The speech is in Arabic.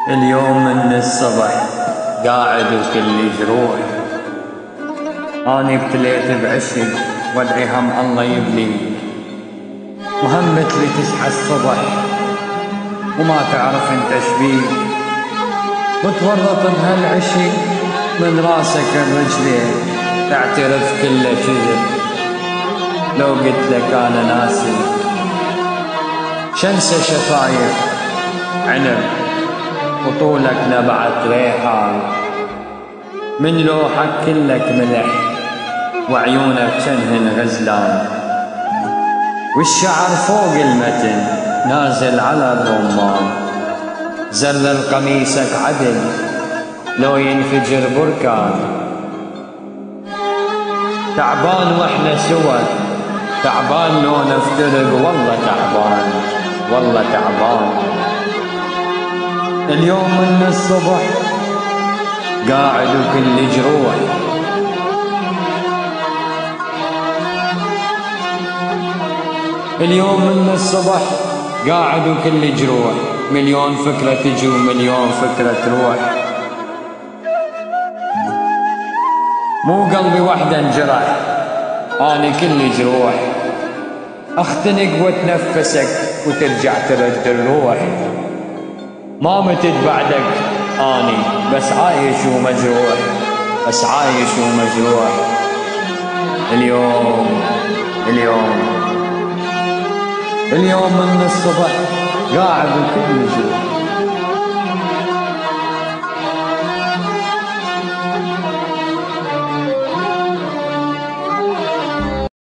اليوم من الصبح قاعد وكلي جروح، اني ابتليت بعشق وادعي هم الله يبلي، وهمت لي تصحى الصبح وما تعرف انت شبيه، وتورط بهالعشق من راسك الرجلين، تعترف كله كذب لو قلت لك انا ناسي، شمسه شفايف عنب وطولك نبعة ريحان، من لوحك كلك ملح وعيونك شنهن غزلان، والشعر فوق المتن نازل على الرمان، زلل قميصك عدل لو ينفجر بركان، تعبان واحنا سوا تعبان لو نفترق، والله تعبان والله تعبان. اليوم من الصبح قاعد وكل جروح، اليوم من الصبح قاعد وكل جروح، مليون فكرة تجي ومليون فكرة تروح، مو قلبي وحده انجرح اني كل جروح، اختنق واتنفسك وترجع ترد الروح، ما متت بعدك اني بس عايش ومجروح، بس عايش ومجروح. اليوم من الصبح قاعد وكل جروح.